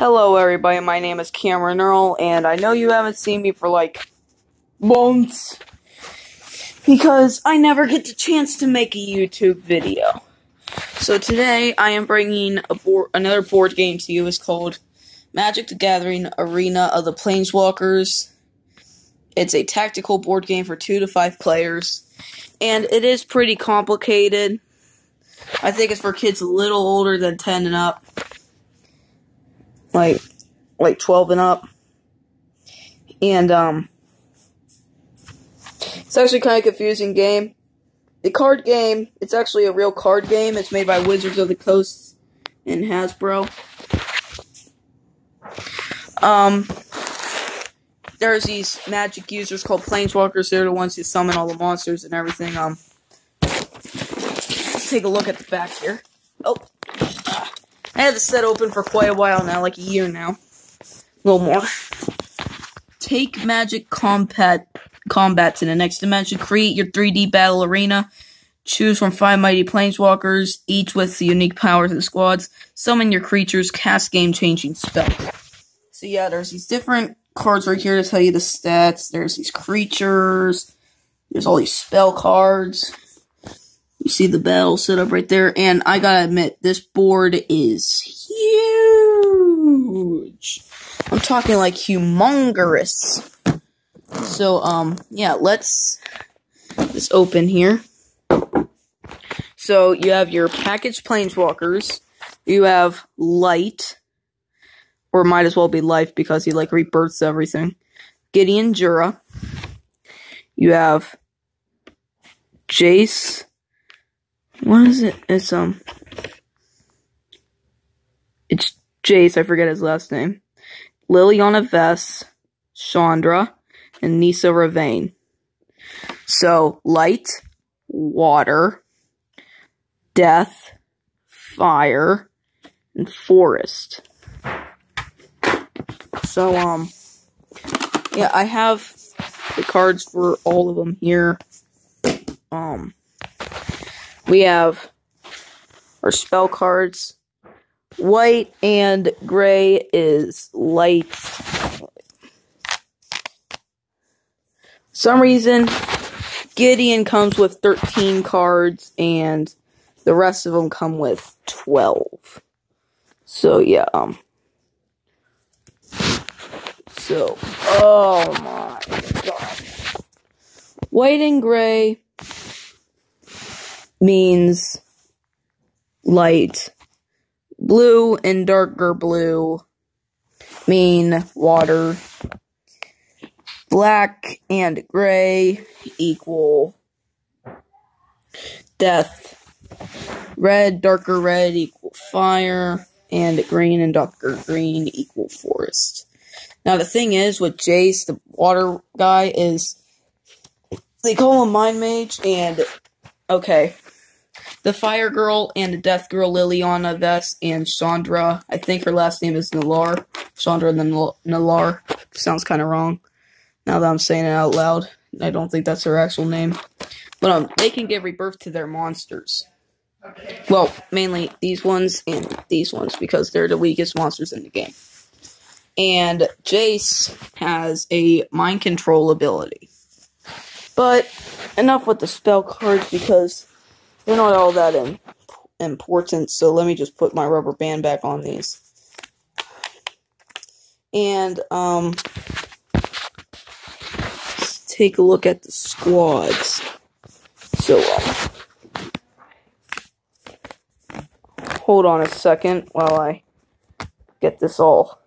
Hello everybody, my name is Cameron Earl, and I know you haven't seen me for like months because I never get the chance to make a YouTube video. So today I am bringing another board game to you. It's called Magic the Gathering Arena of the Planeswalkers. It's a tactical board game for 2 to 5 players, and it is pretty complicated. I think it's for kids a little older than 10 and up. Like 12 and up. And, it's actually kind of a confusing game. The card game, it's actually a real card game. It's made by Wizards of the Coast and Hasbro. There's these magic users called planeswalkers. They're the ones who summon all the monsters and everything. Let's take a look at the back here. Oh. I had this set open for quite a while now, like a year now. A little more. Take Magic combat to the next dimension. Create your 3D battle arena. Choose from 5 mighty planeswalkers, each with the unique powers of the squads. Summon your creatures. Cast game-changing spells. So yeah, there's these different cards right here to tell you the stats. There's these creatures. There's all these spell cards. You see the battle set up right there, and I gotta admit, this board is huge. I'm talking like humongous. So, yeah, let's open here. So, you have your packaged planeswalkers. You have Light, or might as well be Life because he, like, rebirths everything. Gideon Jura. You have Jace. What is it? It's Jace, I forget his last name. Liliana Vess, Chandra, and Nisa Ravane. So, Light, Water, Death, Fire, and Forest. So, yeah, I have the cards for all of them here. We have our spell cards. White and gray is light. For some reason, Gideon comes with 13 cards, and the rest of them come with 12. So, yeah, So, oh my god. White and gray means light. Blue and darker blue mean water. Black and gray equal death. Red, darker red equal fire. And green and darker green equal forest. Now the thing is with Jace, the water guy, is they call him Mind Mage, and okay. The Fire Girl and the Death Girl, Liliana Vess and Chandra. I think her last name is Nalar. Chandra Nalar. Sounds kind of wrong. Now that I'm saying it out loud. I don't think that's her actual name. But they can give rebirth to their monsters. Okay. Well, mainly these ones and these ones, because they're the weakest monsters in the game. And Jace has a mind control ability. But enough with the spell cards, because they're not all that important, so let me just put my rubber band back on these. And, let's take a look at the squads. So, hold on a second while I get this all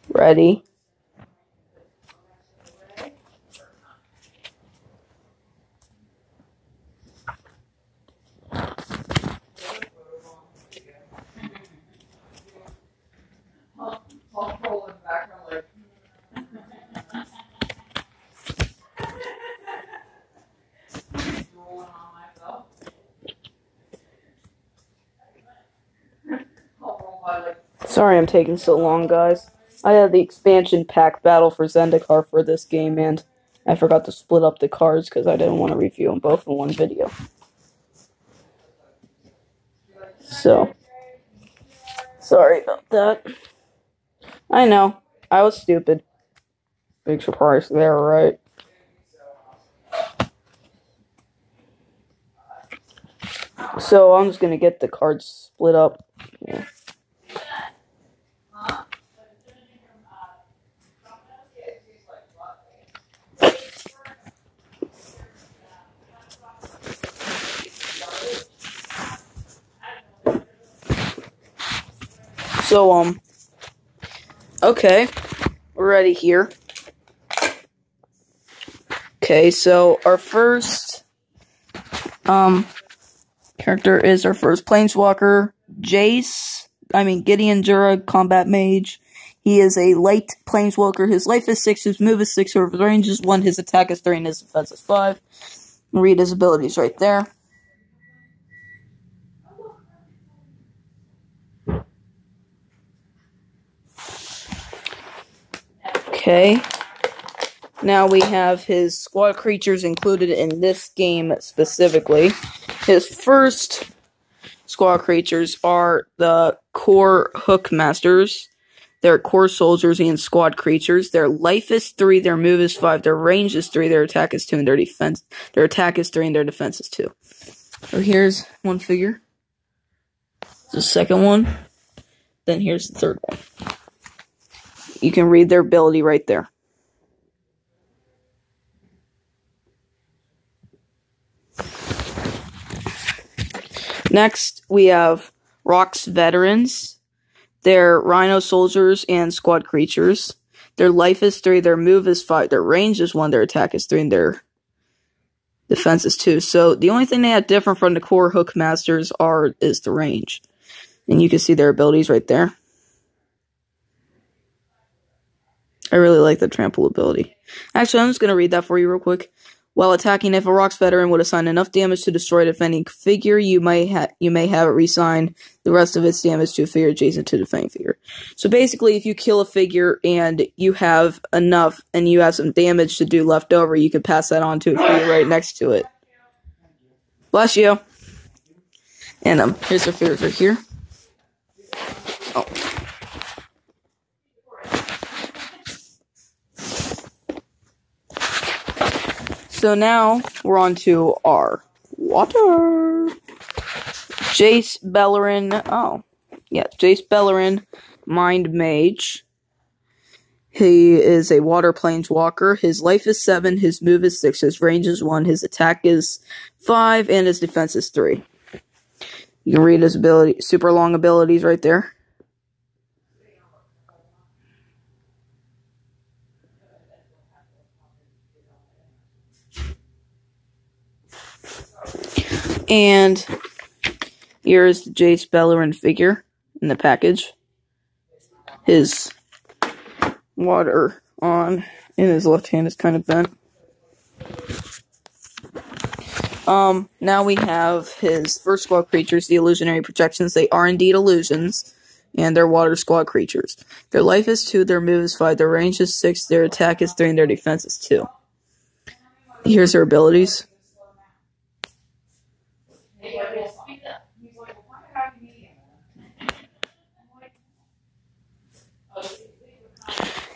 ready. Sorry I'm taking so long, guys. I had the expansion pack Battle for Zendikar for this game, and I forgot to split up the cards because I didn't want to review them both in one video. Sorry about that. I know. I was stupid. Big surprise there, right? So I'm just gonna get the cards split up. Yeah. So, okay, we're ready here. Okay, so our first, character is our first planeswalker, Gideon Jura, combat mage. He is a light planeswalker. His life is 6, his move is 6, his range is 1, his attack is 3, and his defense is 5. Read his abilities right there. Okay. Now we have his squad creatures included in this game specifically. His first squad creatures are the core hookmasters. They're core soldiers and squad creatures. Their life is 3, their move is 5, their range is 3, their attack is 2, and their attack is 3, and their defense is 2. So here's one figure. The second one. Then here's the third one. You can read their ability right there. Next, we have Rock's Veterans. They're Rhino Soldiers and Squad Creatures. Their life is 3, their move is 5, their range is 1, their attack is 3, and their defense is 2. So, the only thing they have different from the core Hookmasters is the range. And you can see their abilities right there. I really like the trample ability. Actually, I'm just going to read that for you real quick. While attacking, if a Rock's Veteran would assign enough damage to destroy a defending figure, you may have it reassign the rest of its damage to a figure adjacent to the defending figure. So basically, if you kill a figure and you have enough and you have some damage to do left over, you can pass that on to a figure right next to it. Bless you. And here's the figures right here. Oh. So now, we're on to our water. Jace Beleren, Mind Mage. He is a water planeswalker. His life is 7, his move is 6, his range is 1, his attack is 5, and his defense is 3. You can read his super long abilities right there. And here is the Jace Beleren figure in the package. His water in his left hand is kind of bent. Now we have his first squad creatures, the illusionary projections. They are indeed illusions, and they're water squad creatures. Their life is 2, their move is 5, their range is 6, their attack is 3, and their defense is 2. Here's their abilities.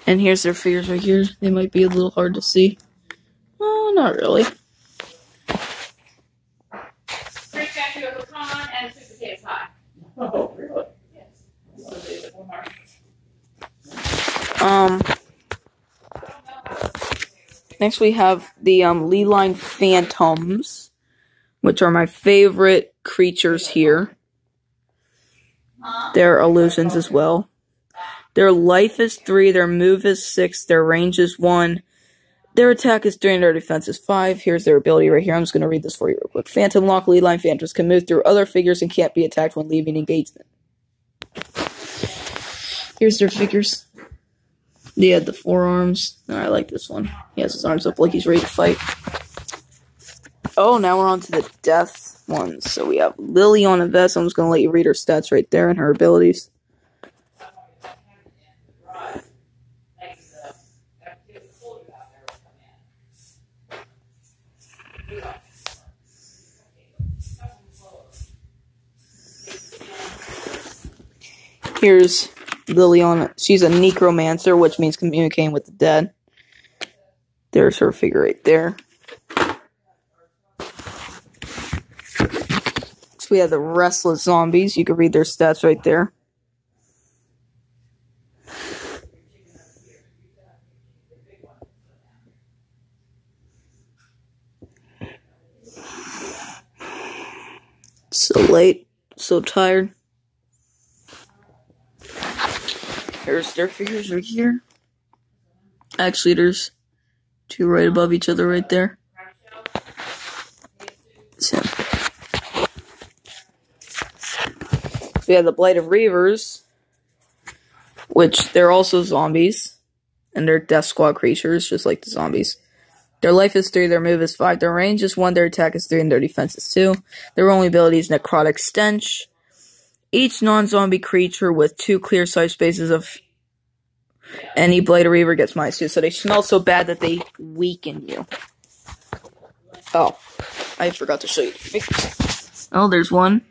And here's their figures right here. They might be a little hard to see. Oh, not really. Next we have the Leeline Phantoms, which are my favorite creatures here. They're illusions as well. Their life is 3, their move is 6, their range is 1, their attack is 3, and their defense is 5. Here's their ability right here. I'm just going to read this for you real quick. Phantom Lock, Leeline Phantoms can move through other figures and can't be attacked when leaving engagement. Here's their figures. They had the forearms. Oh, I like this one. He has his arms up like he's ready to fight. Oh, now we're on to the death ones. So we have Lily on a vest. I'm just going to let you read her stats right there and her abilities. Here's Liliana. She's a necromancer, which means communicating with the dead. There's her figure right there. So we have the restless zombies. You can read their stats right there. So late, so tired. There's their figures right here. Actually, there's two right above each other right there. So we have the Blight of Reavers, which they're also zombies, and they're Death Squad creatures, just like the zombies. Their life is 3, their move is 5, their range is 1, their attack is 3, and their defense is 2. Their only ability is Necrotic Stench. Each non-zombie creature with 2 clear sight spaces of any Blight of Reaver gets -2, so they smell so bad that they weaken you. Oh, I forgot to show you the figures. Oh, there's 1.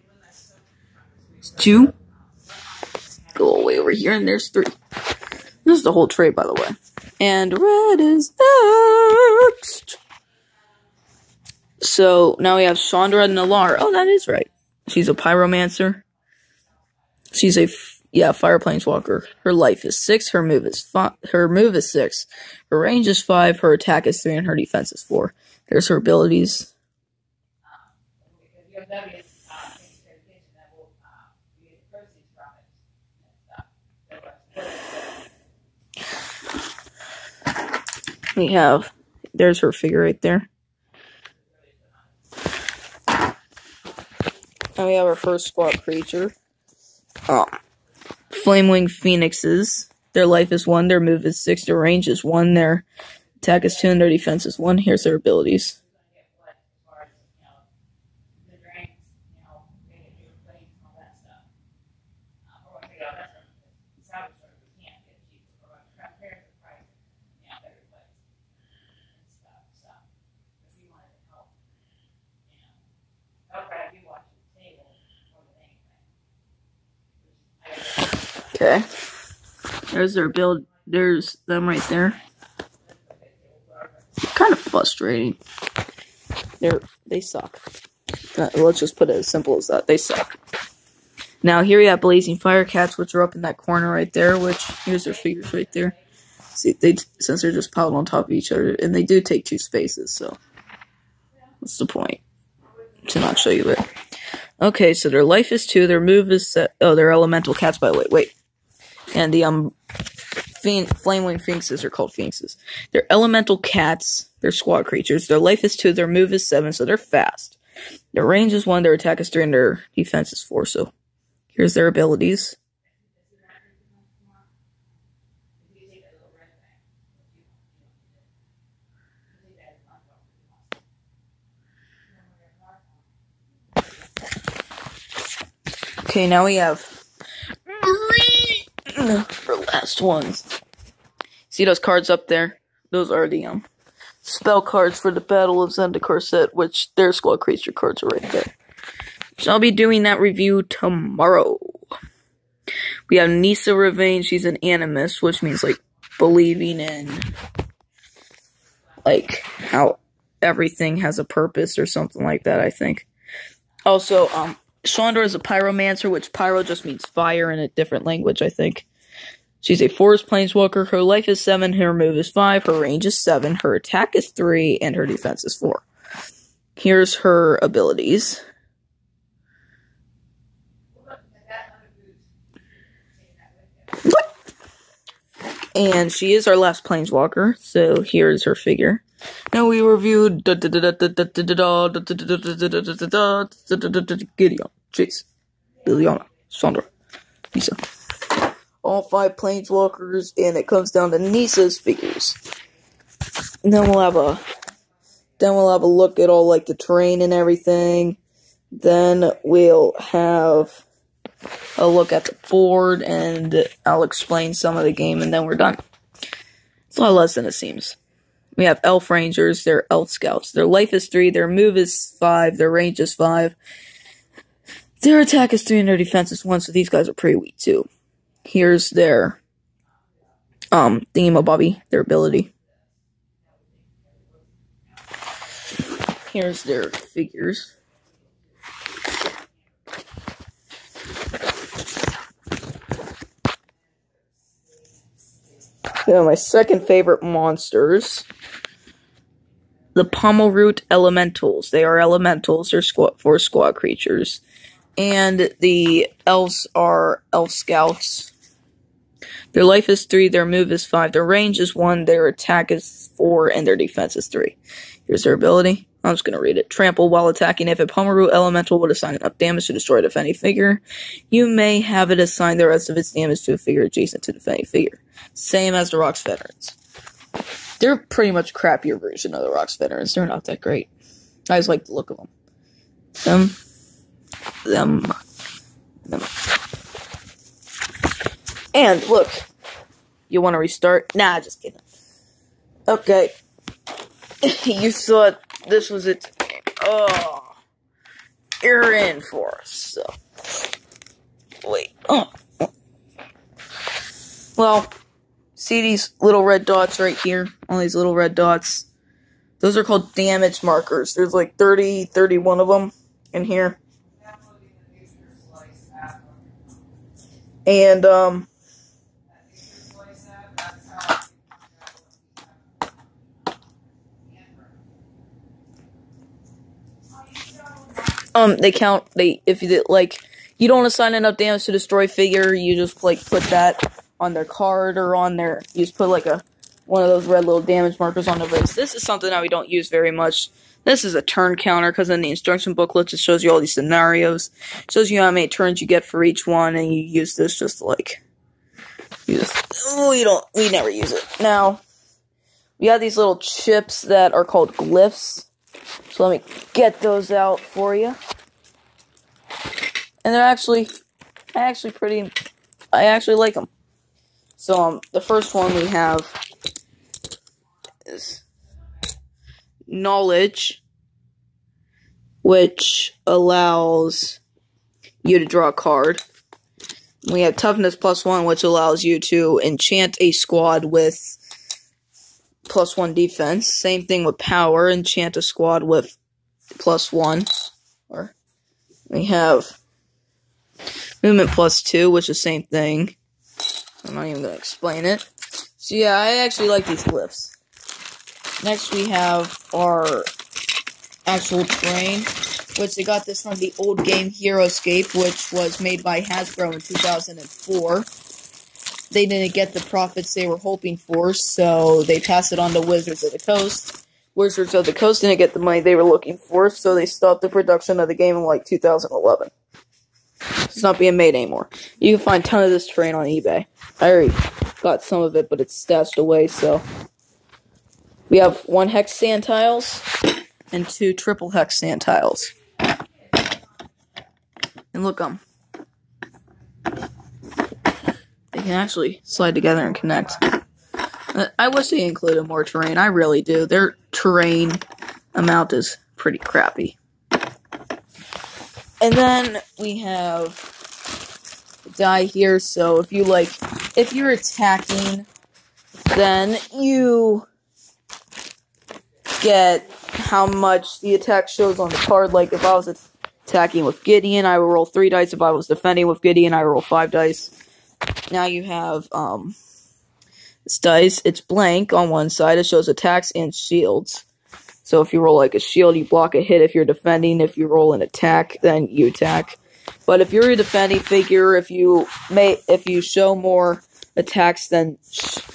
There's 2. Go away over here, and there's 3. This is the whole tray, by the way. And red is next. So now we have Chandra Nalar. Oh, that is right. She's a pyromancer. She's a fire planeswalker. Her life is 6. Her move is 5. Her move is 6. Her range is 5. Her attack is 3, and her defense is 4. There's her abilities. We have, there's her figure right there. And we have our first squad creature. Flamewing Phoenixes. Their life is 1, their move is 6, their range is 1, their attack is 2, and their defense is 1. Here's their abilities. Okay. There's their build. There's them right there. Kind of frustrating. They suck. Let's just put it as simple as that. They suck. Now here we have Blazing Firecats, which are up in that corner right there. Which here's their figures right there. See, since they're just piled on top of each other, and they do take 2 spaces. So what's the point to not show you it? Okay, so their life is 2. Their move is set. Oh, they're elemental cats, by the way. Wait. And the Flamewing Phoenixes are called Phoenixes. They're elemental cats. They're squad creatures. Their life is 2. Their move is 7, so they're fast. Their range is 1. Their attack is 3, and their defense is 4. So here's their abilities. Okay, now we have our last ones. See those cards up there? Those are the spell cards for the Battle of Zendikar set, which their squad creature cards are right there. So I'll be doing that review tomorrow. We have Nissa Revenge. She's an animist, which means like believing in like how everything has a purpose or something like that, I think. Also, Chandra is a pyromancer, which pyro just means fire in a different language, I think. She's a forest planeswalker. Her life is 7, her move is 5, her range is 7, her attack is 3, and her defense is 4. Here's her abilities. And she is our last planeswalker, so here's her figure. Now we reviewed Gideon, Jace, Liliana, Chandra, Nissa. All 5 planeswalkers, and it comes down to Nissa's figures. And then we'll have a look at all like the terrain and everything. Then we'll have a look at the board, and I'll explain some of the game, and then we're done. It's a lot less than it seems. We have Elf Rangers, they're Elf Scouts. Their life is 3, their move is 5, their range is 5. Their attack is 3 and their defense is 1, so these guys are pretty weak too. here's their thingamabobby, their ability. Here's their figures. Yeah, my second favorite monsters, the Pommelroot Elementals. They are elementals. They're four squad creatures. And the elves are elf scouts. Their life is 3, their move is 5, their range is 1, their attack is 4, and their defense is 3. Here's their ability. I'm just going to read it. Trample while attacking. If a Pommelroot Elemental would assign enough damage to destroy a defending figure, you may have it assign the rest of its damage to a figure adjacent to the defending figure. Same as the Rocks Veterans. They're pretty much a crappier version of the Rocks Veterans. They're not that great. I just like the look of them. Them. And look, you want to restart? Nah, just kidding. Okay. You thought this was it. Oh, you're in for us. So, wait. Oh. Well, see these little red dots right here? All these little red dots. Those are called damage markers. There's like 31 of them in here. And, they count, if you, like, you don't assign enough damage to destroy figure, you just, like, put that on their card or on their, you just put, like, one of those red little damage markers on the wrist. This is something that we don't use very much. This is a turn counter, because in the instruction booklet, it shows you all these scenarios. It shows you how many turns you get for each one, and you use this just to, like, we never use it. Now, we have these little chips that are called glyphs. So let me get those out for you. And they're actually I actually like them. So, the first one we have is Knowledge, which allows you to draw a card. We have Toughness +1, which allows you to enchant a squad with +1 defense. Same thing with Power, enchant a squad with +1. Or we have Movement +2, which is the same thing. I'm not even going to explain it. So yeah, I actually like these glyphs. Next we have our actual terrain, which they got this from the old game Heroescape, which was made by Hasbro in 2004. They didn't get the profits they were hoping for, so they passed it on to Wizards of the Coast. Wizards of the Coast didn't get the money they were looking for, so they stopped the production of the game in like 2011. It's not being made anymore. You can find a ton of this terrain on eBay. I already got some of it, but it's stashed away, so. We have 1 hex sand tiles and 2 triple hex sand tiles. And look, they can actually slide together and connect. I wish they included more terrain. I really do. Their terrain amount is pretty crappy. And then we have a die here. So if you're attacking, then you get how much the attack shows on the card. Like if I was attacking with Gideon, I would roll 3 dice. If I was defending with Gideon, I would roll 5 dice. Now you have this dice. It's blank on one side. It shows attacks and shields. So if you roll like a shield, you block a hit. If you're defending, if you roll an attack, then you attack. But if you're a defending figure, if you show more attacks than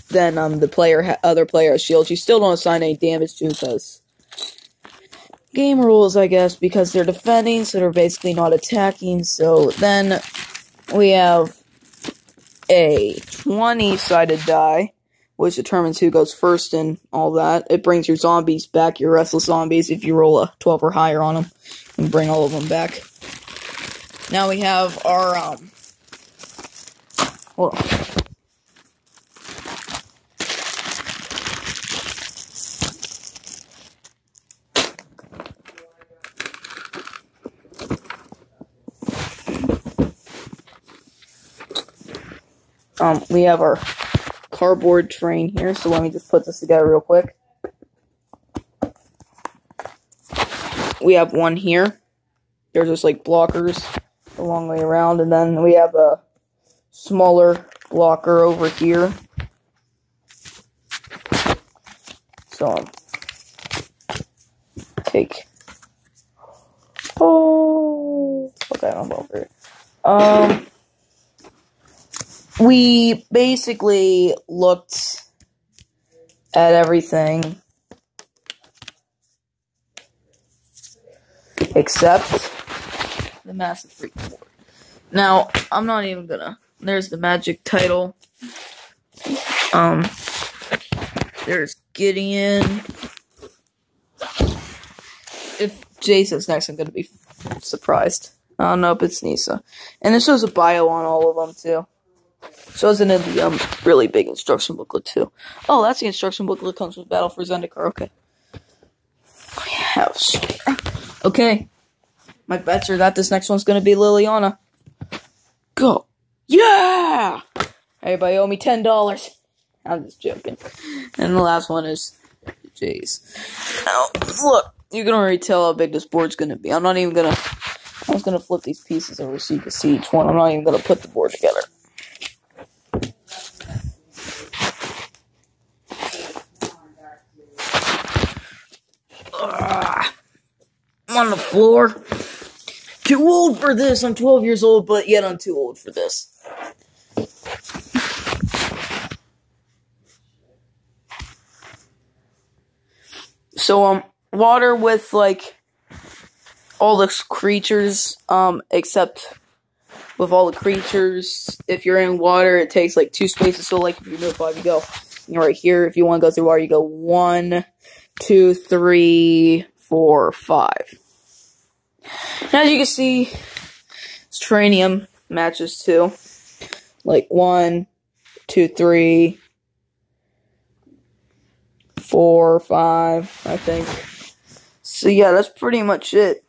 the other player has shields, you still don't assign any damage to, because game rules, I guess, because they're defending, so they're basically not attacking. So then we have a 20-sided die, which determines who goes first and all that. It brings your zombies back, your restless zombies, if you roll a 12 or higher on them, and bring all of them back. Now we have our, hold on. We have our cardboard train here, so let me just put this together real quick. We have one here. There's just like blockers a long way around, and then we have a smaller blocker over here. So take. Oh, okay, I'm over it. We basically looked at everything except the massive freaking board. Now, I'm not even gonna. There's the magic title. There's Gideon. If Jay says next, I'm gonna be surprised. Oh, nope, it's Nisa. And it shows a bio on all of them, too. Shows it in the really big instruction booklet, too. Oh, that's the instruction booklet that comes with Battle for Zendikar, okay. Okay. My bets are that this next one's gonna be Liliana. Go. Yeah! Everybody owe me $10. I'm just joking. And the last one is Jay's. Now, look, you can already tell how big this board's gonna be. I'm just gonna flip these pieces over so you can see each one. I'm not even gonna put the board together. I'm on the floor. Too old for this. I'm 12 years old, but yet I'm too old for this. So, water with, like, all the creatures, except with all the creatures, if you're in water, it takes, like, 2 spaces. So, like, if you're move 5, you go right here. If you want to go through water, you go 1, 2, 3, 4, 5. And as you can see, Stranium matches too. Like 1, 2, 3, 4, 5, I think. So yeah, that's pretty much it.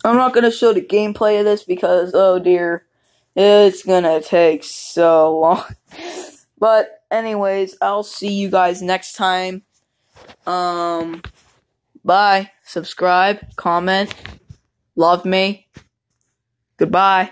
I'm not going to show the gameplay of this because, oh dear, it's going to take so long. But anyways, I'll see you guys next time. Bye. Subscribe, comment, love me. Goodbye.